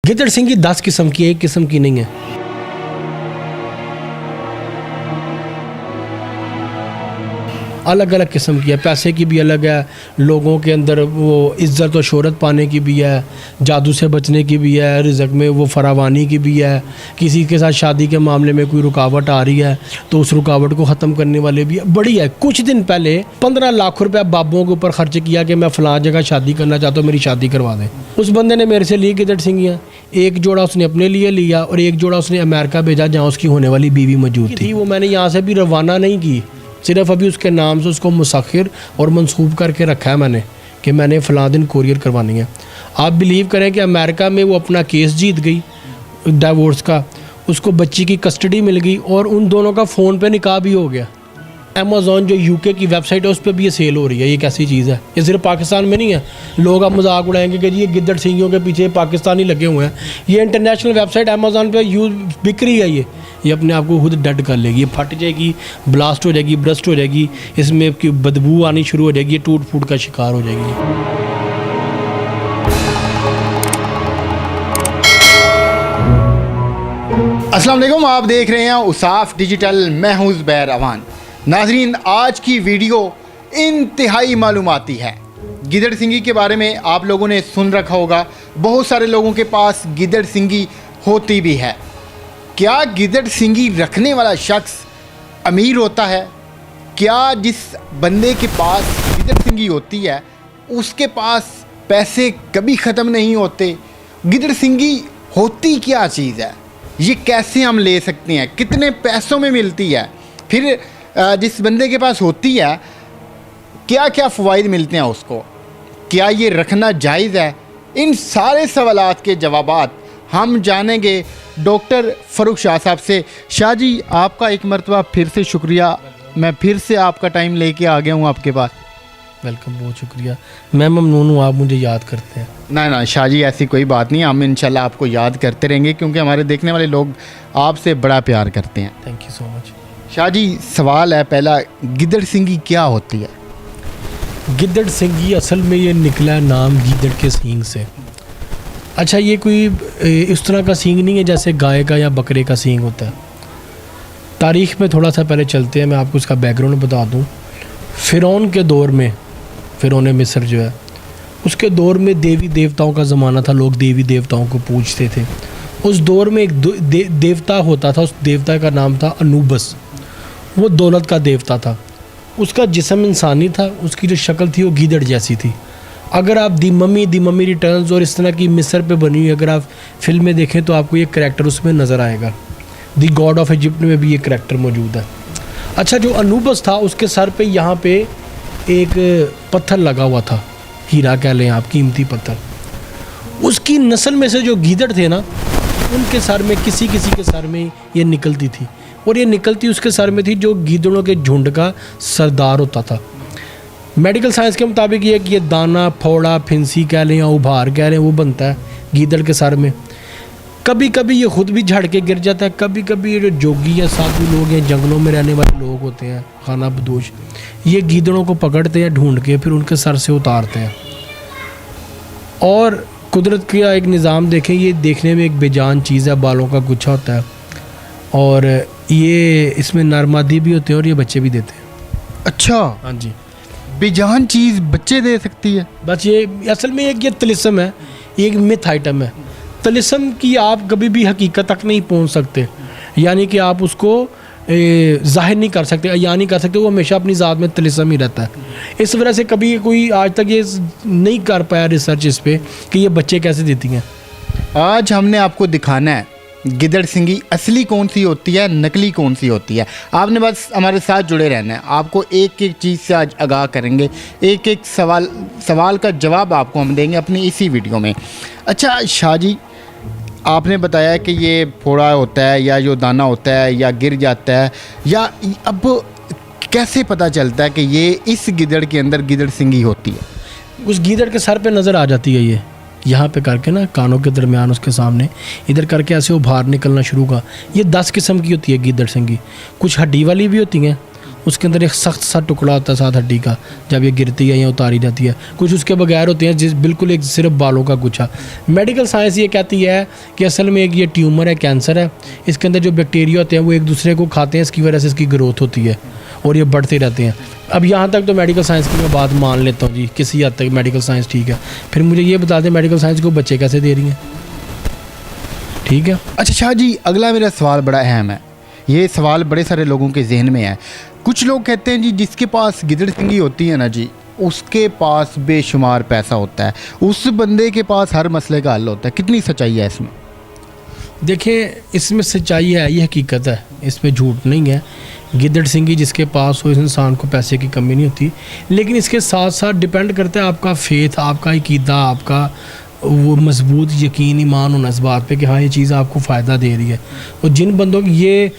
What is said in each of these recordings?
गिदड़ सिंगी 10 किस्म की है, एक किस्म की नहीं है। अलग अलग किस्म की है, पैसे की भी अलग है, लोगों के अंदर वो इज़्ज़त और शोहरत पाने की भी है, जादू से बचने की भी है, रिज़्क़ में वो फरावानी की भी है, किसी के साथ शादी के मामले में कोई रुकावट आ रही है तो उस रुकावट को ख़त्म करने वाले भी है। बड़ी है। कुछ दिन पहले 15 लाख रुपया बाबों के ऊपर खर्च किया कि मैं फ़लाँ जगह शादी करना चाहता हूँ, मेरी शादी करवा दें। उस बंदे ने मेरे से ली गिदड़ सिंगियाँ, एक जोड़ा उसने अपने लिए लिया और एक जोड़ा उसने अमेरिका भेजा जहाँ उसकी होने वाली बीवी मौजूद थी। वो मैंने यहाँ से भी रवाना नहीं की, सिर्फ अभी उसके नाम से उसको मुसख्खिर और मंसूब करके रखा है मैंने कि मैंने फ़लाँ दिन कोरियर करवानी है। आप बिलीव करें कि अमेरिका में वो अपना केस जीत गई डाइवोर्स का, उसको बच्ची की कस्टडी मिल गई और उन दोनों का फ़ोन पे निकाह भी हो गया। अमेज़ॉन जो यूके की वेबसाइट है उस पर भी ये सेल हो रही है। ये कैसी चीज़ है? ये सिर्फ पाकिस्तान में नहीं है। लोग अब मजाक उड़ाएंगे कि जी ये गिद्दड़ सिंगियों के पीछे पाकिस्तानी लगे हुए हैं। ये इंटरनेशनल वेबसाइट अमेज़ॉन पे यूज़ बिक रही है। ये अपने आप को खुद डेड कर लेगी, ये फट जाएगी, ब्लास्ट हो जाएगी, ब्रस्ट हो जाएगी, इसमें की बदबू आनी शुरू हो जाएगी, ये टूट फूट का शिकार हो जाएगी। अस्सलाम वालेकुम, आप देख रहे हैं उसाफ डिजिटल, मैं हूं ज़ुबैर अवान। नाजरीन, आज की वीडियो इंतहाई मालूमाती है। गिदड़ सिंगी के बारे में आप लोगों ने सुन रखा होगा, बहुत सारे लोगों के पास गिदड़ सिंगी होती भी है। क्या गिदड़ सिंगी रखने वाला शख्स अमीर होता है? क्या जिस बंदे के पास गिदड़ सिंगी होती है उसके पास पैसे कभी ख़त्म नहीं होते? गिदड़ सिंगी होती क्या चीज़ है? ये कैसे हम ले सकते हैं? कितने पैसों में मिलती है? फिर जिस बंदे के पास होती है क्या क्या फ़वाइद मिलते हैं उसको? क्या ये रखना जायज़ है? इन सारे सवालात के जवाबात हम जानेंगे डॉक्टर फ़ारूक शाह साहब से। शाह जी, आपका एक मरतबा फिर से शुक्रिया, मैं फिर से आपका टाइम लेके आ गया हूँ आपके पास। वेलकम, बहुत शुक्रिया। मैं ममनून हूँ, आप मुझे याद करते हैं। ना शाह जी, ऐसी कोई बात नहीं, हम इंशाल्लाह आपको याद करते रहेंगे क्योंकि हमारे देखने वाले लोग आपसे बड़ा प्यार करते हैं। Thank you so much. Shah ji, सवाल है पहला, गिदड़ सिंगी क्या होती है? गिदड़ सिंगी असल में ये निकला है नाम गिदड़ के सींग से। अच्छा, ये कोई इस तरह का सींग नहीं है जैसे गाय का या बकरे का सींग होता है। तारीख़ में थोड़ा सा पहले चलते हैं, मैं आपको इसका बैकग्राउंड बता दूँ। फ़िरौन के दौर में, फ़िरौन मिस्र जो है, उसके दौर में देवी देवताओं का ज़माना था, लोग देवी देवताओं को पूजते थे। उस दौर में एक देवता होता था, उस देवता का नाम था अनूबस। वो दौलत का देवता था। उसका जिस्म इंसानी था, उसकी जो शक्ल थी वो गीदड़ जैसी थी। अगर आप दी मम्मी रिटर्न्स और इस तरह की मिस्र पे बनी हुई अगर आप फिल्में देखें तो आपको ये करैक्टर उसमें नज़र आएगा। दी गॉड ऑफ इजिप्ट में भी ये करैक्टर मौजूद है। अच्छा, जो अनूबस था उसके सर पे यहाँ पे एक पत्थर लगा हुआ था, हीरा कह लें आप, कीमती पत्थर। उसकी नस्ल में से जो गीदड़ थे ना, उनके सर में किसी के सर में ये निकलती थी, और ये निकलती उसके सर में थी जो गीदड़ों के झुंड का सरदार होता था। मेडिकल साइंस के मुताबिक ये कि ये दाना, फोड़ा, फिंसी कह लें या उभार कह लें, वो बनता है गीदड़ के सर में। कभी कभी ये खुद भी झड़ के गिर जाता है, कभी कभी ये जो जोगी या साधु लोग हैं, जंगलों में रहने वाले लोग होते हैं, खाना बदोश, ये गीदड़ों को पकड़ते हैं ढूंढ के, फिर उनके सर से उतारते हैं। और कुदरत का एक निज़ाम देखें, ये देखने में एक बेजान चीज़ है, बालों का गुच्छा होता है और ये इसमें नरमादी भी होते हैं और ये बच्चे भी देते हैं। अच्छा, हाँ जी, बेजान चीज़ बच्चे दे सकती है। बस ये असल में एक ये तिलिस्म है, एक मिथ आइटम है। तिलिस्म की आप कभी भी हकीकत तक नहीं पहुंच सकते, यानी कि आप उसको ज़ाहिर नहीं कर सकते, या नहीं कर सकते, वो हमेशा अपनी ज़ात में तिलिस्म ही रहता है। इस वजह से कभी कोई आज तक ये नहीं कर पाया रिसर्च इस पर कि ये बच्चे कैसे देती हैं। आज हमने आपको दिखाना है गिदड़ सिंगी असली कौन सी होती है, नकली कौन सी होती है। आपने बस हमारे साथ जुड़े रहना है, आपको एक एक चीज़ से आज आगाह करेंगे, एक एक सवाल का जवाब आपको हम देंगे अपनी इसी वीडियो में। अच्छा शाह जी, आपने बताया कि ये फोड़ा होता है या जो दाना होता है या गिर जाता है, या अब कैसे पता चलता है कि ये इस गिदड़ के अंदर गिदड़ सिंगी होती है? उस गीदड़ के सर पे नज़र आ जाती है, ये यहाँ पे करके ना, कानों के दरमियान उसके सामने इधर करके ऐसे उभार निकलना शुरू का। ये 10 किस्म की होती है गिदड़ सिंगी। कुछ हड्डी वाली भी होती हैं, उसके अंदर एक सख्त सा टुकड़ा होता है साथ हड्डी का, जब ये गिरती है या उतारी जाती है। कुछ उसके बगैर होते हैं जिस बिल्कुल एक सिर्फ बालों का गुच्छा। मेडिकल साइंस ये कहती है कि असल में एक ये ट्यूमर है, कैंसर है, इसके अंदर जो बैक्टीरिया होते हैं वो एक दूसरे को खाते हैं, इसकी वजह से इसकी ग्रोथ होती है और ये बढ़ते रहते हैं। अब यहाँ तक तो मेडिकल साइंस की मैं बात मान लेता हूँ जी, किसी हद तक मेडिकल साइंस ठीक है। फिर मुझे ये बता दें मेडिकल साइंस को बच्चे कैसे दे रही हैं? ठीक है। अच्छा शाह जी, अगला मेरा सवाल बड़ा अहम है। ये सवाल बड़े सारे लोगों के जहन में है। कुछ लोग कहते हैं जी जिसके पास गिदड़ सिंगी होती है ना जी, उसके पास बेशुमार पैसा होता है, उस बंदे के पास हर मसले का हल होता है। कितनी सच्चाई है इसमें? देखिए, इसमें सच्चाई है, ये हकीकत है, इसमें झूठ नहीं है। गिदड़ सिंगी जिसके पास हो, इस इंसान को पैसे की कमी नहीं होती। लेकिन इसके साथ साथ डिपेंड करता है आपका फेथ, आपका अकीदा, आपका वो मजबूत यकीन ईमान होना इस बात पे कि हाँ ये चीज़ आपको फ़ायदा दे रही है। और जिन बंदों की ये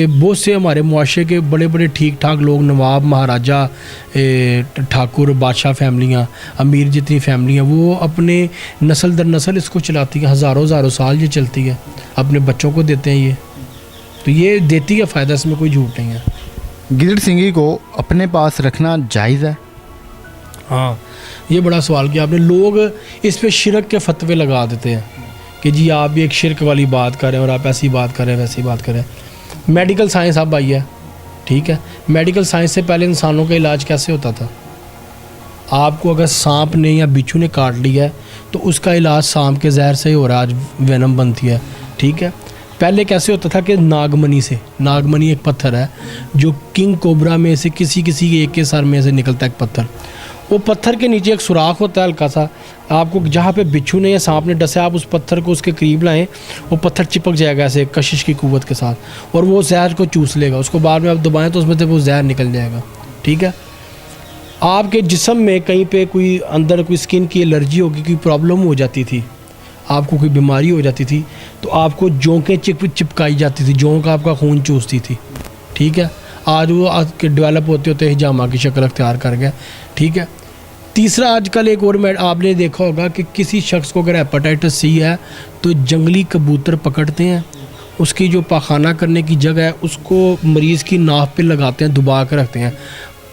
बहुत से हमारे मुआशरे के बड़े बड़े ठीक ठाक लोग, नवाब, महाराजा, ठाकुर, बादशाह फैमिलियाँ, अमीर जितनी फैमिलियाँ, वो अपने नस्ल दर नस्ल इसको चलाती हैं, हज़ारों हज़ारों साल ये चलती है, अपने बच्चों को देते हैं ये। तो ये देती है फ़ायदा, इसमें कोई झूठ नहीं है। गिदड़ सिंगी को अपने पास रखना जायज़ है? हाँ, ये बड़ा सवाल किया आपने। लोग इस पे शिरक के फतवे लगा देते हैं कि जी आप भी एक शिरक वाली बात कर रहे हैं और आप ऐसी बात कर रहे हैं, वैसी बात कर रहे हैं। मेडिकल साइंस अब आई है, ठीक है। मेडिकल साइंस से पहले इंसानों का इलाज कैसे होता था? आपको अगर सांप ने या बिच्छू ने काट लिया है तो उसका इलाज सांप के जहर से ही हो रहा है, आज वेनम बनती है, ठीक है। पहले कैसे होता था कि नागमनी से, नागमनी एक पत्थर है जो किंग कोबरा में से किसी एक के सर में से निकलता है एक पत्थर। वो पत्थर के नीचे एक सुराख होता है हल्का सा, आपको जहाँ पे बिच्छू ने या सांप ने डसा, आप उस पत्थर को उसके करीब लाएं, वो पत्थर चिपक जाएगा ऐसे कशिश की कुव्वत के साथ, और वो जहर को चूस लेगा। उसको बाद में आप दबाएं तो उसमें से वो जहर निकल जाएगा, ठीक है। आपके जिस्म में कहीं पे कोई अंदर कोई स्किन की एलर्जी होगी, कोई प्रॉब्लम हो जाती थी, आपको कोई बीमारी हो जाती थी, तो आपको जोंकें चिपकाई जाती थी, जोंक आपका खून चूसती थी, ठीक है। आज वो डेवलप होते होते हिजामा की शक्ल अख्तियार कर गया, ठीक है। तीसरा, आजकल एक और आपने देखा होगा कि किसी शख्स को अगर हेपेटाइटिस सी है तो जंगली कबूतर पकड़ते हैं, उसकी जो पाखाना करने की जगह है उसको मरीज़ की नाक पे लगाते हैं, दबा कर रखते हैं।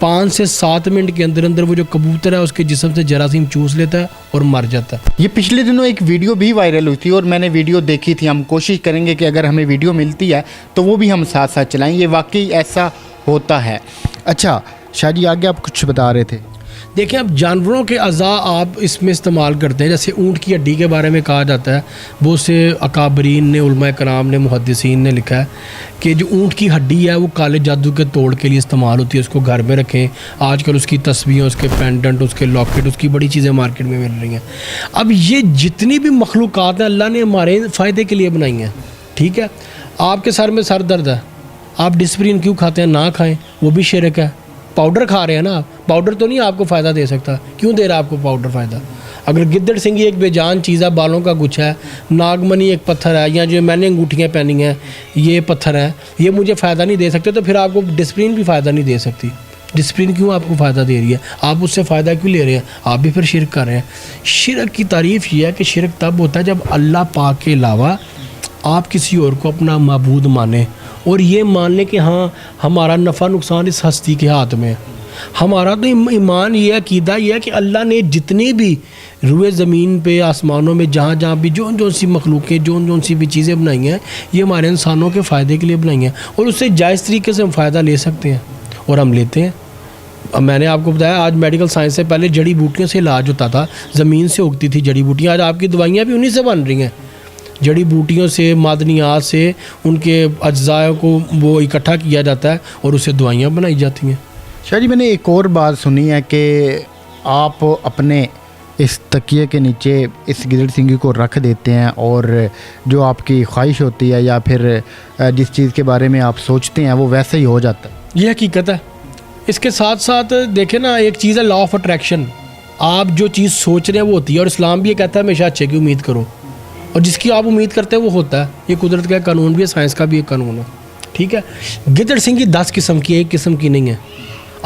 5 से 7 मिनट के अंदर अंदर वो जो कबूतर है उसके जिस्म से जरासीम चूस लेता है और मर जाता है। ये पिछले दिनों एक वीडियो भी वायरल हुई थी और मैंने वीडियो देखी थी। हम कोशिश करेंगे कि अगर हमें वीडियो मिलती है तो वो भी हम साथ साथ चलाएं। ये वाकई ऐसा होता है। अच्छा शाह जी, आगे आप कुछ बता रहे थे। देखिए, अब जानवरों के अज़ा आप इसमें इस्तेमाल करते हैं, जैसे ऊँट की हड्डी के बारे में कहा जाता है, बहुत से अकाबरीन ने, उलमा कराम ने, मुहद्दिसीन ने लिखा है कि जो ऊँट की हड्डी है वो काले जादू के तोड़ के लिए इस्तेमाल होती है, उसको घर में रखें। आजकल उसकी तस्वीरें, उसके पेंडेंट, उसके लॉकेट, उसकी बड़ी चीज़ें मार्केट में मिल रही हैं। अब ये जितनी भी मखलूक़ात हैं अल्लाह ने हमारे फ़ायदे के लिए बनाई हैं, ठीक है। आपके सर में सर दर्द है, आप डिस्प्रिन क्यों खाते हैं? ना खाएं, वो भी शिरक है। पाउडर खा रहे हैं ना, पाउडर तो नहीं आपको फ़ायदा दे सकता, क्यों दे रहा है आपको पाउडर फ़ायदा? अगर गिद्दड़ सिंगी एक बेजान चीज़ है, बालों का गुच्छा है, नागमनी एक पत्थर है, या जो मैंने अंगूठियाँ पहनी हैं ये पत्थर है, ये मुझे फ़ायदा नहीं दे सकते, तो फिर आपको डिस्प्रिन भी फ़ायदा नहीं दे सकती। डिस्प्रिन क्यों आपको फ़ायदा दे रही है? आप उससे फ़ायदा क्यों ले रहे हैं? आप भी फिर शिरक कर रहे हैं। शिरक की तारीफ़ ये है कि शिरक तब होता है जब अल्लाह पाक के अलावा आप किसी और को अपना माबूद माने, और ये मान लें कि हाँ हमारा नफ़ा नुकसान इस हस्ती के हाथ में है। हमारा तो ईमान ये अकीदा ये है कि अल्लाह ने जितनी भी रुए ज़मीन पे, आसमानों में, जहाँ जहाँ भी जो सी मखलूक़ें, जो सी भी चीज़ें बनाई हैं, ये हमारे इंसानों के फ़ायदे के लिए बनाई हैं, और उससे जायज़ तरीके से हम फ़ायदा ले सकते हैं, और हम लेते हैं। अब मैंने आपको बताया, आज मेडिकल साइंस से पहले जड़ी बूटियों से इलाज होता था, ज़मीन से उगती थी जड़ी बूटियाँ, आज आपकी दवाइयाँ भी उन्हीं से बन रही हैं। जड़ी बूटियों से, मादनियात से उनके अज्जाओं को वो इकट्ठा किया जाता है और उससे दवाइयाँ बनाई जाती हैं। शाह जी, मैंने एक और बात सुनी है कि आप अपने इस तकिए के नीचे इस गिदड़ सिंगी को रख देते हैं, और जो आपकी ख्वाहिश होती है या फिर जिस चीज़ के बारे में आप सोचते हैं वो वैसे ही हो जाता है। ये हकीकत है। इसके साथ साथ देखें ना, एक चीज़ है लॉ ऑफ अट्रैक्शन। आप जो चीज़ सोच रहे हैं वो होती है, और इस्लाम भी ये कहता है हमेशा अच्छे की उम्मीद करो, और जिसकी आप उम्मीद करते हैं वो होता है। ये कुदरत का कानून भी है, साइंस का भी एक कानून है, ठीक है। गिदड़ सिंगी 10 किस्म की है, एक किस्म की नहीं है।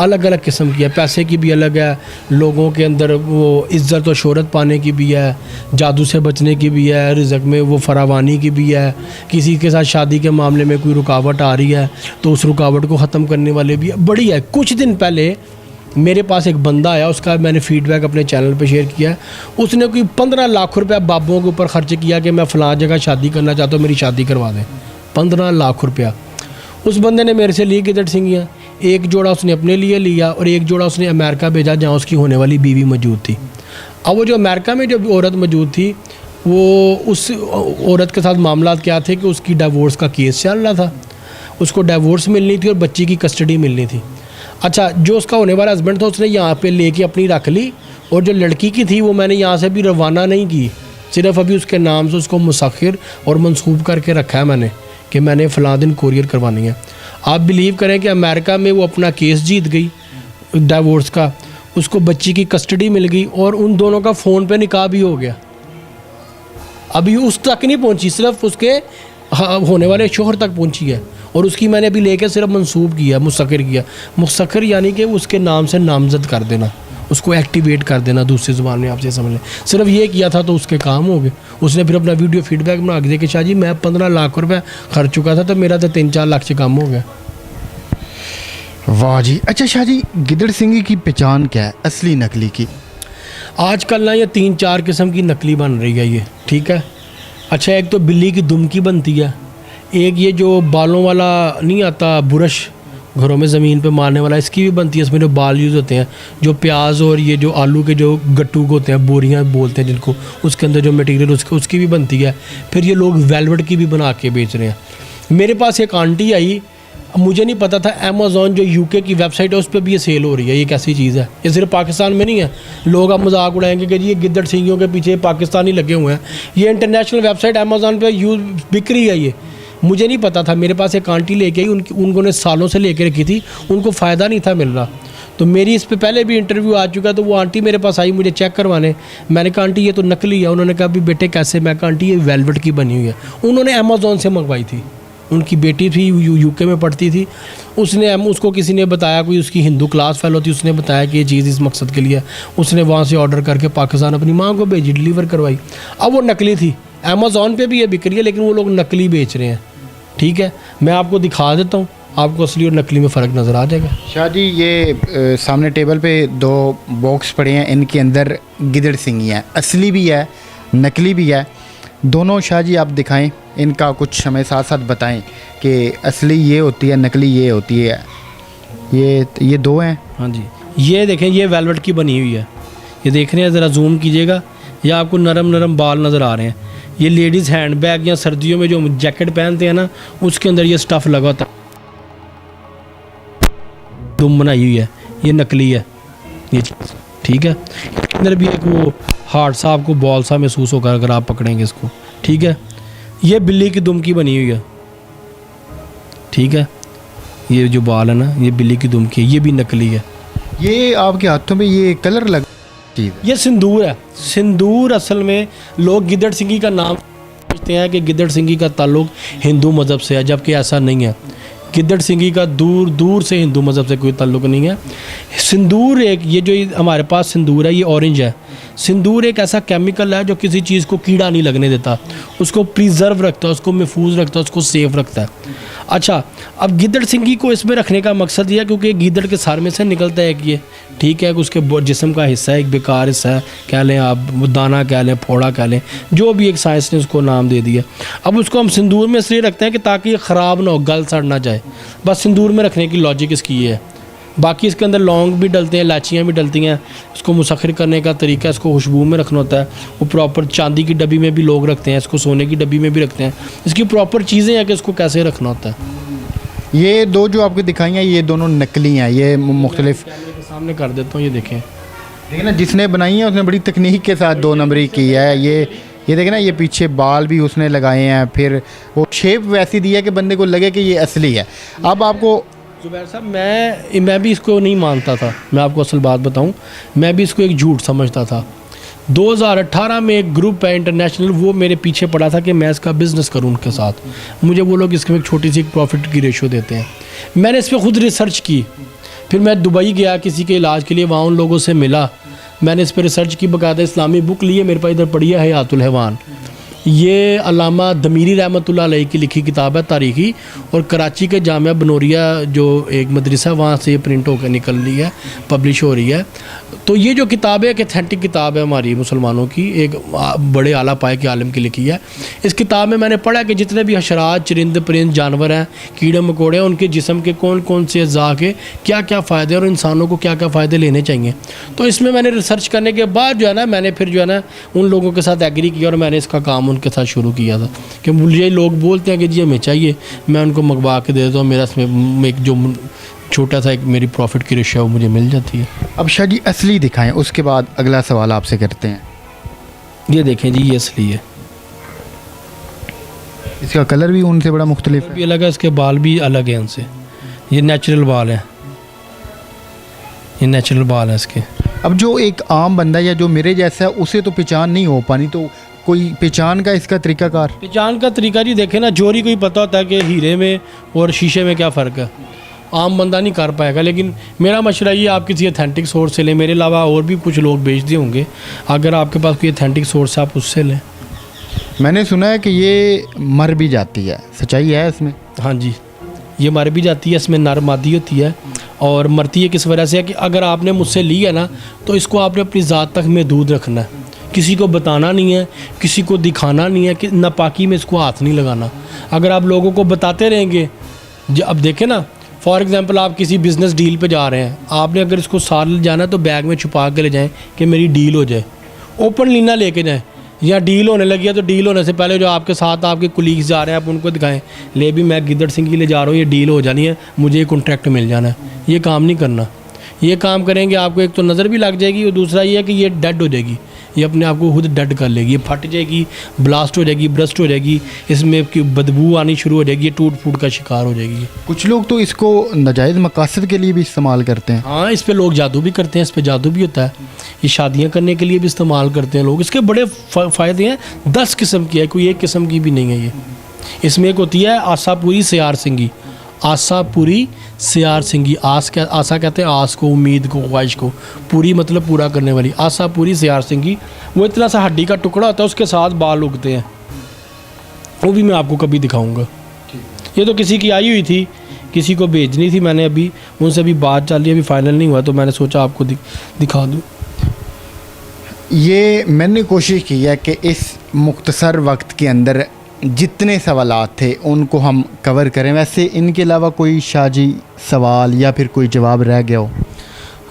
अलग अलग किस्म की है, पैसे की भी अलग है, लोगों के अंदर वो इज़्ज़त और शोहरत पाने की भी है, जादू से बचने की भी है, रिज़्क़ में वो फरावानी की भी है, किसी के साथ शादी के मामले में कोई रुकावट आ रही है तो उस रुकावट को ख़त्म करने वाले भी है, बड़ी है। कुछ दिन पहले मेरे पास एक बंदा आया, उसका मैंने फ़ीडबैक अपने चैनल पे शेयर किया। उसने कोई 15 लाख रुपया बाबुओं के ऊपर ख़र्च किया कि मैं फ़लाँ जगह शादी करना चाहता हूँ, मेरी शादी करवा दें। 15 लाख रुपया उस बंदे ने मेरे से ली गिदड़ सिंगियाँ। एक जोड़ा उसने अपने लिए लिया और एक जोड़ा उसने अमेरिका भेजा, जहाँ उसकी होने वाली बीवी मौजूद थी। अब वो जो अमेरिका में जो औरत मौजूद थी, वो उस औरत के साथ मामला क्या थे कि उसकी डिवोर्स का केस चल रहा था, उसको डिवोर्स मिलनी थी और बच्ची की कस्टडी मिलनी थी। अच्छा, जो उसका होने वाला हस्बैंड था उसने यहाँ पे लेके अपनी रख ली, और जो लड़की की थी वो मैंने यहाँ से भी रवाना नहीं की, सिर्फ अभी उसके नाम से उसको मुसख्खिर और मंसूब करके रखा है मैंने कि मैंने फ़लाँ दिन कोरियर करवानी है। आप बिलीव करें कि अमेरिका में वो अपना केस जीत गई डिवोर्स का, उसको बच्ची की कस्टडी मिल गई और उन दोनों का फ़ोन पे निकाह भी हो गया। अभी उस तक नहीं पहुंची, सिर्फ उसके होने वाले शोहर तक पहुंची है, और उसकी मैंने अभी लेके सिर्फ मंसूब किया, मुस्तकिर किया। मुस्तकिर यानी कि उसके नाम से नामजद कर देना, उसको एक्टिवेट कर देना, दूसरी ज़ुबान में आपसे समझ लें। सिर्फ ये किया था तो उसके काम हो गए। उसने फिर अपना वीडियो फीडबैक बना के दिया कि शाह जी मैं 15 लाख रुपये खर्च चुका था, तो मेरा तो 3-4 लाख से काम हो गया। वाह जी। अच्छा शाह जी, गिदड़ सिंगी की पहचान क्या है, असली नकली की? आजकल ना ये 3-4 किस्म की नकली बन रही है ये, ठीक है। अच्छा, एक तो बिल्ली की दुम की बनती है, एक ये जो बालों वाला नहीं आता बुरश घरों में ज़मीन पे मारने वाला, इसकी भी बनती है। इसमें जो बाल यूज़ होते हैं, जो प्याज और ये जो आलू के जो गट्टू होते हैं, बोरियां बोलते हैं जिनको, उसके अंदर जो मटेरियल उसकी भी बनती है। फिर ये लोग वेलवेट की भी बना के बेच रहे हैं। मेरे पास एक आंटी आई, मुझे नहीं पता था अमेज़ॉन जो यूके की वेबसाइट है उस पर भी ये सेल हो रही है। ये कैसी चीज़ है, ये सिर्फ पाकिस्तान में नहीं है। लोग अब मजाक उड़ाएंगे कि जी ये गिद्दड़ सिंगियों के पीछे पाकिस्तानी लगे हुए हैं। ये इंटरनेशनल वेबसाइट अमेज़ॉन पे यूज़ बिक रही है। ये मुझे नहीं पता था। मेरे पास एक आंटी लेके आई, उन्होंने सालों से लेके रखी थी, उनको फ़ायदा नहीं था मिल रहा। तो मेरी इस पे पहले भी इंटरव्यू आ चुका, तो वो आंटी मेरे पास आई मुझे चेक करवाने। मैंने कहा आंटी ये तो नकली है। उन्होंने कहा अभी बेटे कैसे? मैं कहा आंटी ये वेलवेट की बनी हुई है। उन्होंने अमेज़ॉन से मंगवाई थी। उनकी बेटी थी, यूके में पढ़ती थी। उसको किसी ने बताया, कोई उसकी हिंदू क्लास फेलो थी, उसने बताया कि ये चीज़ इस मकसद के लिए। उसने वहाँ से ऑर्डर करके पाकिस्तान अपनी माँ को भेजी, डिलीवर करवाई। अब वो नकली थी। अमेज़ॉन पे भी ये बिक रही है, लेकिन वो लोग नकली बेच रहे हैं। ठीक है, मैं आपको दिखा देता हूँ, आपको असली और नकली में फ़र्क नज़र आ जाएगा। शाह जी ये सामने टेबल पे 2 बॉक्स पड़े हैं, इनके अंदर गिदड़ सिंगी है, असली भी है नकली भी है, दोनों। शाह जी आप दिखाएं, इनका कुछ हमें साथ साथ बताएं कि असली ये होती है, नकली ये होती है। ये 2 हैं। हाँ जी, ये देखें, ये वेलवेट की बनी हुई है। ये देख रहे हैं, ज़रा जूम कीजिएगा, ये आपको नरम नरम बाल नज़र आ रहे हैं। ये लेडीज़ हैंड बैग या सर्दियों में जो जैकेट पहनते हैं ना, उसके अंदर ये स्टफ़ लगा होता है। दुम बनाई हुई है, ये नकली है ये चीज़। ठीक है, इसके अंदर भी एक वो हार्ड सा आपको बॉल सा महसूस होगा अगर आप पकड़ेंगे इसको। ठीक है, ये बिल्ली की दुम की बनी हुई है। ठीक है, ये जो बाल है ना, ये बिल्ली की दुम की है, ये भी नकली है। ये आपके हाथों में ये कलर लग चीज़, ये सिंदूर है। सिंदूर असल में लोग गिदड़ सिंगी का नाम समझते हैं कि गिदड़ सिंगी का ताल्लुक हिंदू मज़हब से है, जबकि ऐसा नहीं है। गिदड़ सिंगी का दूर दूर से हिंदू मज़हब से कोई ताल्लुक नहीं है। सिंदूर एक, ये जो हमारे पास सिंदूर है, ये ऑरेंज है। सिंदूर एक ऐसा केमिकल है जो किसी चीज़ को कीड़ा नहीं लगने देता, उसको प्रिजर्व रखता है, उसको महफूज रखता है, उसको सेफ रखता है। अच्छा, अब गिदड़ सिंगी को इसमें रखने का मकसद ये है क्योंकि गिदड़ के सर में से निकलता है एक ये, ठीक है, उसके जिस्म का हिस्सा है, एक बेकार हिस्सा है, कह लें आप, दाना कह लें, फोड़ा कह लें, जो भी एक साइंस ने उसको नाम दे दिया। अब उसको हम सिंदूर में इसलिए रखते हैं कि ताकि ये ख़राब ना हो, गल सड़ ना जाए। बस सिंदूर में रखने की लॉजिक इसकी ये है। बाकी इसके अंदर लौंग भी डलते हैं, इलायचियाँ भी डलती हैं। इसको मुसख्खिर करने का तरीका, इसको खुशबू में रखना होता है। वो प्रॉपर चांदी की डब्बी में भी लोग रखते हैं, इसको सोने की डब्बी में भी रखते हैं। इसकी प्रॉपर चीज़ें हैं कि इसको कैसे रखना होता है। ये 2 जो आपको दिखाई हैं, ये दोनों नकली हैं। ये मुख्तलिफ कैमरे के सामने कर देता हूँ, ये देखें। देखिए ना, जिसने बनाई है उसने बड़ी तकनीक के साथ 2 नंबरी की है। ये देखें ना, ये पीछे बाल भी उसने लगाए हैं, फिर वो शेप वैसी दी है कि बंदे को लगे कि ये असली है। अब आपको जुबैर साहब, मैं भी इसको नहीं मानता था, मैं आपको असल बात बताऊं, मैं भी इसको एक झूठ समझता था। 2018 में एक ग्रुप है इंटरनेशनल, वो मेरे पीछे पड़ा था कि मैं इसका बिज़नेस करूं उनके साथ। मुझे वो लोग इसमें एक छोटी सी प्रॉफिट की रेशो देते हैं। मैंने इस पर ख़ुद रिसर्च की, फिर मैं दुबई गया किसी के इलाज के लिए, वहाँ उन लोगों से मिला, मैंने इस पर रिसर्च की, बाकायदा इस्लामी बुक ली है मेरे पास, इधर पढ़ी है हयातुल हैवान। ये अल्लामा दमीरी रहमतुल्लाह अलैह की लिखी किताब है तारीख़ी, और कराची के जामिया बनोरिया जो एक मदरसा वहाँ से प्रिंट होकर निकल रही है, पब्लिश हो रही है। तो ये जो किताब है एक एथेंटिक किताब है हमारी मुसलमानों की, एक बड़े आला पाए के आलम की लिखी है। इस किताब में मैंने पढ़ा कि जितने भी हशरात, चरिंद परिंद जानवर हैं, कीड़े मकोड़े हैं, उनके जिस्म के कौन कौन से अज़ा के क्या क्या फ़ायदे और इंसानों को क्या क्या फ़ायदे लेने चाहिए। तो इसमें मैंने रिसर्च करने के बाद जो है ना, मैंने फिर जो है ना उन लोगों के साथ एग्री किया और मैंने इसका काम उनके साथ शुरू किया था कि मुझे लोग बोलते हैं कि जी हमें चाहिए, मैं उनको मंगवा के दे देता हूँ, मेरा इसमें एक जो छोटा सा एक मेरी प्रॉफिट की रेशो है वो मुझे मिल जाती है। अब शाह जी असली दिखाएं, उसके बाद अगला सवाल आपसे करते हैं। ये देखें जी, ये असली है, इसका कलर भी उनसे बड़ा मुख्तलिफ है, भी अलग है, इसके बाल भी अलग हैं उनसे, ये नेचुरल बाल हैं, ये नेचुरल बाल हैं इसके। अब जो एक आम बंदा या जो मेरे जैसा है उसे तो पहचान नहीं हो पानी, तो कोई पहचान का इसका तरीकाकार? पहचान का तरीका जी देखें ना, जोरी को ही पता होता है कि हीरे में और शीशे में क्या फ़र्क है, आम बंदा नहीं कर पाएगा। लेकिन मेरा मशवरा ये, आप किसी अथेंटिक सोर्स से लें, मेरे अलावा और भी कुछ लोग बेचते होंगे, अगर आपके पास कोई अथेंटिक सोर्स है आप उससे लें। मैंने सुना है कि ये मर भी जाती है, सच्चाई है इसमें? हाँ जी, ये मर भी जाती है, इसमें नर मादी होती है, और मरती है किस वजह से है कि अगर आपने मुझसे ली है ना, तो इसको आपने अपनी ज़ात तक महदूद रखना है, किसी को बताना नहीं है, किसी को दिखाना नहीं है, कि नापाकी में इसको हाथ नहीं लगाना। अगर आप लोगों को बताते रहेंगे, अब देखें ना, फॉर एग्ज़ाम्पल आप किसी बिज़नेस डील पे जा रहे हैं, आपने अगर इसको साथ ले जाना है तो बैग में छुपा के ले जाएं कि मेरी डील हो जाए, ओपनली ना लेके जाएं। या डील होने लगी है तो डील होने से पहले जो आपके साथ आपके कुलीग्स जा रहे हैं आप उनको दिखाएं, ले भी मैं गिद्दड़ सिंह के लिए जा रहा हूँ, ये डील हो जानी है, मुझे ये कॉन्ट्रैक्ट मिल जाना है। ये काम नहीं करना, ये काम करेंगे आपको एक तो नज़र भी लग जाएगी, और दूसरा ये है कि ये डेड हो जाएगी, ये अपने आप को खुद डेड कर लेगी, ये फट जाएगी, ब्लास्ट हो जाएगी, ब्रस्ट हो जाएगी, इसमें की बदबू आनी शुरू हो जाएगी, ये टूट फूट का शिकार हो जाएगी। कुछ लोग तो इसको नाजायज़ मकासद के लिए भी इस्तेमाल करते हैं। हाँ, इस पे लोग जादू भी करते हैं, इस पे जादू भी होता है, ये शादियाँ करने के लिए भी इस्तेमाल करते हैं लोग। इसके बड़े फ़ायदे हैं, 10 किस्म की है, कोई एक किस्म की भी नहीं है ये। इसमें एक होती है आसापुरी सियार सिंगी, आसापुरी सियार सिंगी, आसा कहते हैं आस को, उम्मीद को, ख्वाहिश को, पूरी मतलब पूरा करने वाली, आसापुरी सियार सिंगी। वो इतना सा हड्डी का टुकड़ा होता है, उसके साथ बाल उगते हैं, वो भी मैं आपको कभी दिखाऊंगा। ये तो किसी की आई हुई थी, किसी को भेजनी थी मैंने, अभी उनसे अभी बात चल रही है, अभी फाइनल नहीं हुआ, तो मैंने सोचा आपको दिखा दूँ। ये मैंने कोशिश की है कि इस मुख्तसर वक्त के अंदर जितने सवालात थे उनको हम कवर करें। वैसे इनके अलावा कोई शाजी सवाल या फिर कोई जवाब रह गया हो?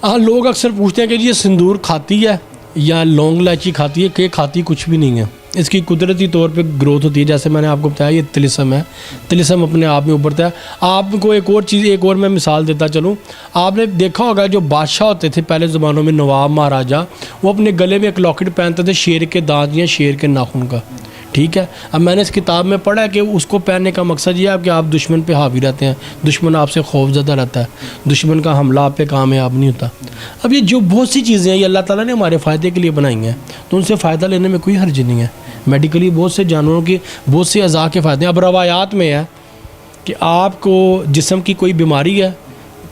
हाँ, लोग अक्सर पूछते हैं कि जी ये सिंदूर खाती है या लौंग इलायची खाती है, कि खाती कुछ भी नहीं है। इसकी कुदरती तौर पे ग्रोथ होती है, जैसे मैंने आपको बताया ये तिलिस्म है, तिलिस्म अपने आप में उभरता है। आपको एक और चीज़, एक और मैं मिसाल देता चलूँ, आपने देखा होगा जो बादशाह होते थे पहले ज़मानों में, नवाब महाराजा, वो अपने गले में एक लॉकेट पहनते थे शेर के दांत या शेर के नाखून का, ठीक है। अब मैंने इस किताब में पढ़ा है कि उसको पहनने का मकसद ये है कि आप दुश्मन पे हावी रहते हैं, दुश्मन आपसे खौफज़दा रहता है, दुश्मन का हमला आप पे कामयाब नहीं होता। अब ये जो बहुत सी चीज़ें हैं ये अल्लाह ताला ने हमारे फ़ायदे के लिए बनाई हैं, तो उनसे फ़ायदा लेने में कोई हर्ज नहीं है। मेडिकली बहुत से जानवरों के बहुत से अज़ा के फ़ायदे हैं। अब रवायात में है कि आपको जिस्म की कोई बीमारी है,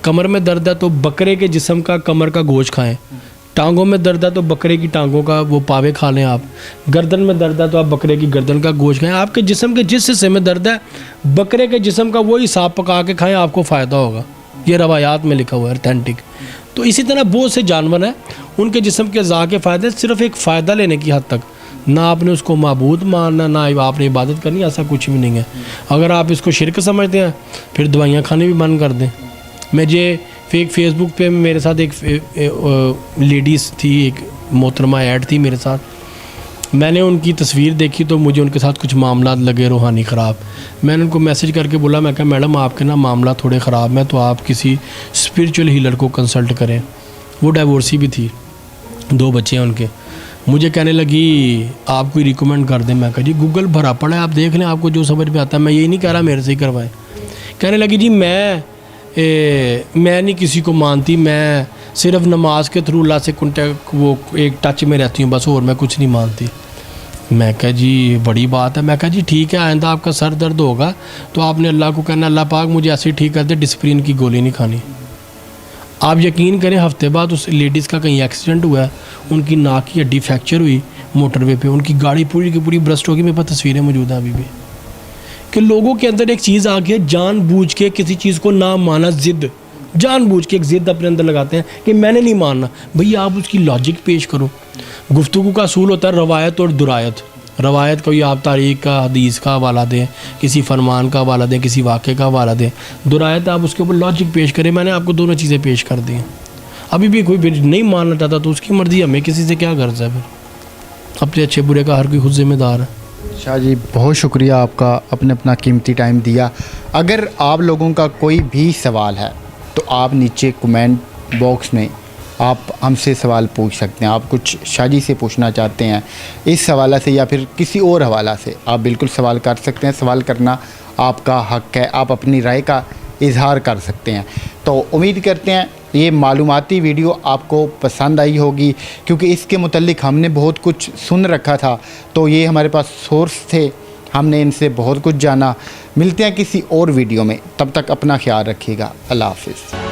कमर में दर्द है तो बकरे के जिस्म का कमर का गोश्त खाएँ, टांगों में दर्द है तो बकरे की टांगों का वो पावे खा लें आप, गर्दन में दर्द है तो आप बकरे की गर्दन का गोश्त खाएं, आपके जिस्म के जिस हिस्से में दर्द है बकरे के जिस्म का वही साग पका के खाएं, आपको फ़ायदा होगा। ये रवायात में लिखा हुआ है, ऑथेंटिक। तो इसी तरह बहुत से जानवर हैं, उनके जिस्म के अज़ा के फ़ायदे सिर्फ एक फ़ायदा लेने की हद तक, ना आपने उसको माबूद मानना, ना आपने इबादत करनी, ऐसा कुछ भी नहीं है। अगर आप इसको शिरक समझते हैं फिर दवाइयाँ खाने भी बंद कर दें। मुझे फेसबुक पे मेरे साथ एक लेडीज़ थी, एक मोहतरमा ऐड थी मेरे साथ, मैंने उनकी तस्वीर देखी तो मुझे उनके साथ कुछ मामला लगे रूहानी ख़राब। मैंने उनको मैसेज करके बोला, मैं कहा मैडम आपके ना मामला थोड़े ख़राब हैं, तो आप किसी स्पिरिचुअल हीलर को कंसल्ट करें। वो डाइवोर्सी भी थी, 2 बच्चे हैं उनके। मुझे कहने लगी आप कोई रिकमेंड कर दें। मैं कहा जी गूगल भरा पड़ा है, आप देख लें, आपको जो समझ में आता है। मैं यही नहीं कह रहा मेरे से ही करवाएं। कहने लगी जी मैं नहीं किसी को मानती, मैं सिर्फ नमाज के थ्रू अल्लाह से कॉन्टैक्ट, वो एक टच में रहती हूँ बस, और मैं कुछ नहीं मानती। मैं कहा जी बड़ी बात है। मैं कहा जी ठीक है, आइंदा आपका सर दर्द होगा तो आपने अल्लाह को कहना, अल्लाह पाक मुझे ऐसे ठीक कर दे, डिस्प्रिन की गोली नहीं खानी। आप यकीन करें हफ्ते बाद उस लेडीज़ का कहीं एक्सीडेंट हुआ है, उनकी नाक की हड्डी फ्रैक्चर हुई मोटरवे पे, उनकी गाड़ी पूरी की पूरी ब्रस्ट होगी। मेरे पास तस्वीरें मौजूद हैं अभी भी। कि लोगों के अंदर एक चीज़ आ गई है, जानबूझ के किसी चीज़ को ना माना, ज़िद, जानबूझ के एक ज़िद अपने अंदर लगाते हैं कि मैंने नहीं मानना। भैया आप उसकी लॉजिक पेश करो। गुफ्तगू का असूल होता है रवायत और दुरायत। रवायत कोई आप तारीख़ का, हदीस का हवाला दें, किसी फरमान का हवाला दें, किसी वाक़े का हवाला दें। दुरायत आप उसके ऊपर लॉजिक पेश करें। मैंने आपको दोनों चीज़ें पेश कर दी हैं। अभी भी कोई फिर नहीं मानना चाहता तो उसकी मर्ज़ी, हमें किसी से क्या गर्ज है। फिर अपने अच्छे बुरे का हर कोई खुद जिम्मेदार है। शाह जी बहुत शुक्रिया आपका, आपने अपना कीमती टाइम दिया। अगर आप लोगों का कोई भी सवाल है तो आप नीचे कमेंट बॉक्स में आप हमसे सवाल पूछ सकते हैं। आप कुछ शाह जी से पूछना चाहते हैं इस हवाला से या फिर किसी और हवाला से, आप बिल्कुल सवाल कर सकते हैं। सवाल करना आपका हक़ है, आप अपनी राय का इजहार कर सकते हैं। तो उम्मीद करते हैं ये मालूमाती वीडियो आपको पसंद आई होगी, क्योंकि इसके मुतल्लिक हमने बहुत कुछ सुन रखा था, तो ये हमारे पास सोर्स थे, हमने इनसे बहुत कुछ जाना। मिलते हैं किसी और वीडियो में, तब तक अपना ख्याल रखिएगा। अल्लाह हाफ़िज़।